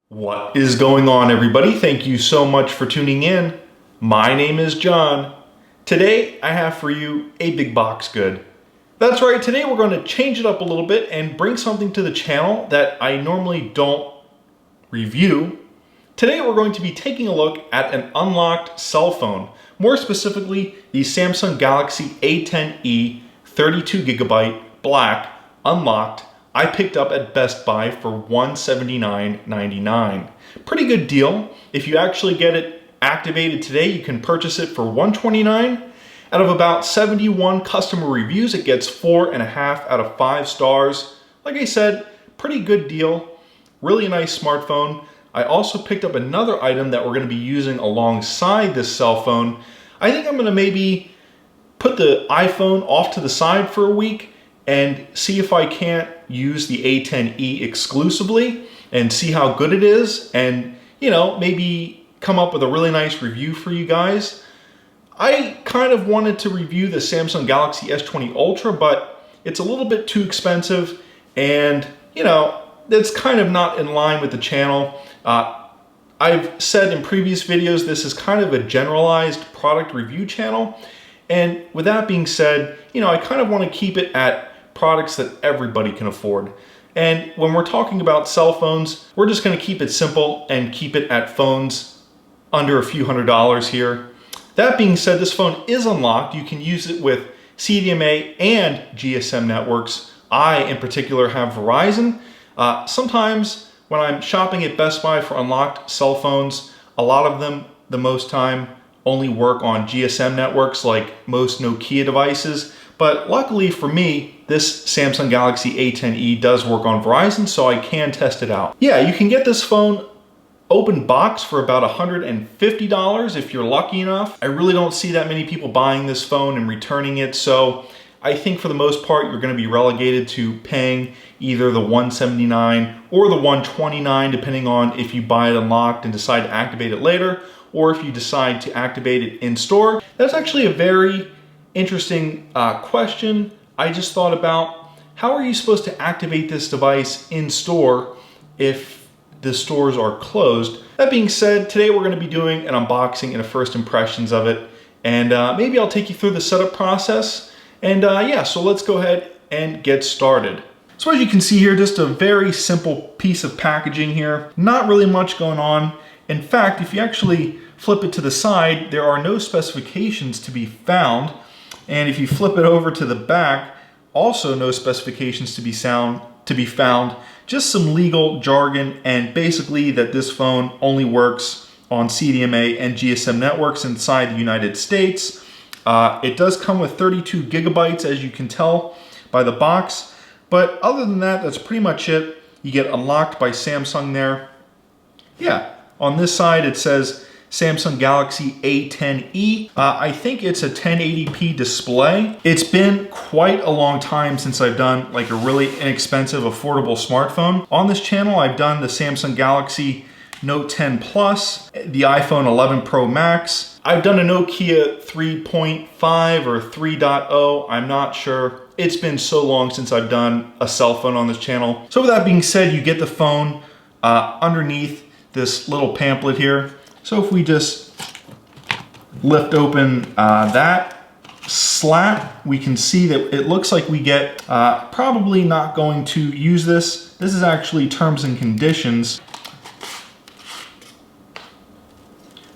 What is going on, everybody? Thank you so much for tuning in. My name is John. Today I have for you a big box good. That's right, today we're going to change it up a little bit and bring something to the channel that I normally don't review. Today we're going to be taking a look at an unlocked cell phone, more specifically the Samsung Galaxy A10e 32GB black unlocked. I picked up at Best Buy for $179.99. Pretty good deal. If you actually get it activated today, you can purchase it for $129. Out of about 71 customer reviews, it gets 4.5 out of 5 stars. Like I said, pretty good deal. Really nice smartphone. I also picked up another item that we're going to be using alongside this cell phone. I think I'm going to maybe put the iPhone off to the side for a week and see if I can't use the A10e exclusively and see how good it is, and maybe come up with a really nice review for you guys. I kind of wanted to review the Samsung Galaxy S20 Ultra, but it's a little bit too expensive, and it's kind of not in line with the channel. I've said in previous videos this is kind of a generalized product review channel, and with that being said, I kind of want to keep it at products that everybody can afford. And when we're talking about cell phones, we're just going to keep it simple and keep it at phones under a few $100s here. That being said, this phone is unlocked. You can use it with CDMA and GSM networks. I, in particular, have Verizon. Sometimes when I'm shopping at Best Buy for unlocked cell phones, a lot of them, the most time, only work on GSM networks like most Nokia devices. But luckily for me, this Samsung Galaxy A10e does work on Verizon, so I can test it out. Yeah, you can get this phone open box for about $150 if you're lucky enough. I really don't see that many people buying this phone and returning it, so I think for the most part you're going to be relegated to paying either the $179 or the $129, depending on if you buy it unlocked and decide to activate it later, or if you decide to activate it in store. That's actually a very interesting question. I just thought about, how are you supposed to activate this device in store if the stores are closed? That being said, today we're going to be doing an unboxing and a first impressions of it, and maybe I'll take you through the setup process. And yeah, so let's go ahead and get started. So as you can see here, just a very simple piece of packaging here. Not really much going on. In fact, if you actually flip it to the side, there are no specifications to be found. And if you flip it over to the back, also no specifications to be found, just some legal jargon, and basically that this phone only works on CDMA and GSM networks inside the United States. It does come with 32 gigabytes, as you can tell by the box. But other than that, that's pretty much it. You get unlocked by Samsung there. Yeah, on this side it says Samsung Galaxy A10e. I think it's a 1080p display. It's been quite a long time since I've done like a really inexpensive, affordable smartphone. On this channel, I've done the Samsung Galaxy Note 10 Plus, the iPhone 11 Pro Max. I've done a Nokia 3.5 or 3.0, I'm not sure. It's been so long since I've done a cell phone on this channel. So with that being said, you get the phone underneath this little pamphlet here. So if we just lift open that slat, we can see that it looks like we get, probably not going to use this. This is actually terms and conditions.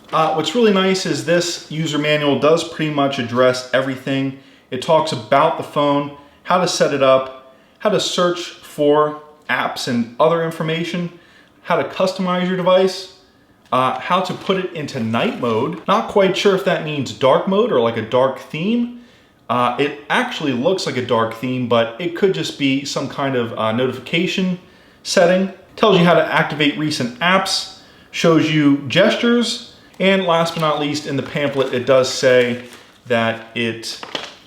What's really nice is this user manual does pretty much address everything. It talks about the phone, how to set it up, how to search for apps and other information, how to customize your device, how to put it into night mode. Not quite sure if that means dark mode or like a dark theme. It actually looks like a dark theme, but it could just be some kind of notification setting. Tells you how to activate recent apps, shows you gestures, and last but not least, in the pamphlet it does say that it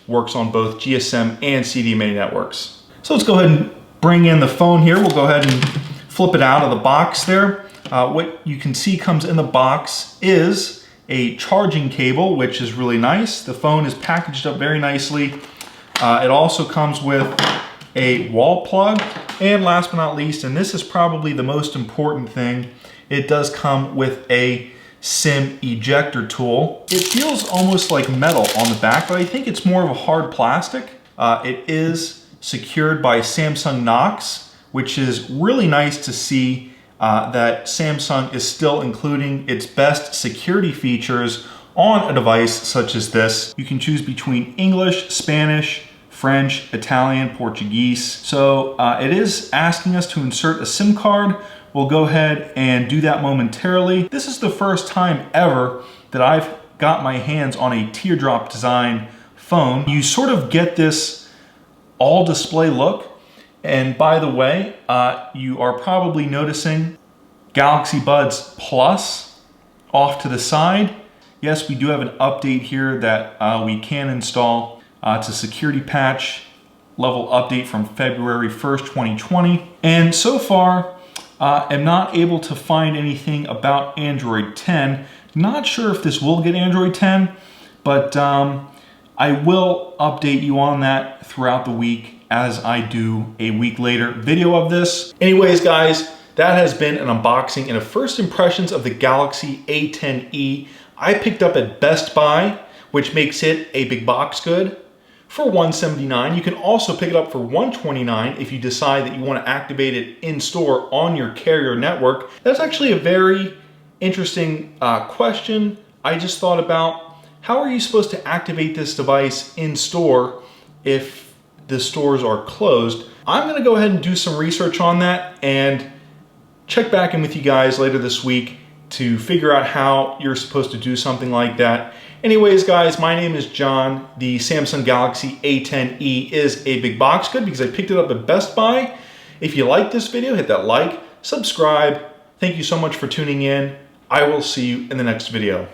works on both GSM and CDMA networks. So let's go ahead and bring in the phone here. We'll go ahead and flip it out of the box there. What you can see comes in the box is a charging cable, which is really nice. The phone is packaged up very nicely. It also comes with a wall plug And last but not least, and this is probably the most important thing, it does come with a SIM ejector tool. It feels almost like metal on the back, but I think it's more of a hard plastic. It is secured by Samsung Knox, which is really nice to see that Samsung is still including its best security features on a device such as this. You can choose between English, Spanish, French, Italian, Portuguese. So it is asking us to insert a SIM card. We'll go ahead and do that momentarily. This is the first time ever that I've got my hands on a teardrop design phone. You sort of get this all display look. And by the way, you are probably noticing Galaxy Buds Plus off to the side. Yes, we do have an update here that we can install. It's a security patch level update from February 1st, 2020. And so far, I'm not able to find anything about Android 10. Not sure if this will get Android 10, but I will update you on that throughout the week as I do a week later video of this. Anyways, guys, that has been an unboxing and a first impressions of the Galaxy A10e I picked up at Best Buy, which makes it a big box good, for $179. You can also pick it up for $129 if you decide that you want to activate it in store on your carrier network. That's actually a very interesting question I just thought about. How are you supposed to activate this device in store if the stores are closed? I'm going to go ahead and do some research on that and check back in with you guys later this week to figure out how you're supposed to do something like that. Anyways, guys, my name is John. The Samsung Galaxy A10e is a big box good because I picked it up at Best Buy. If you like this video, hit that like, subscribe. Thank you so much for tuning in. I will see you in the next video.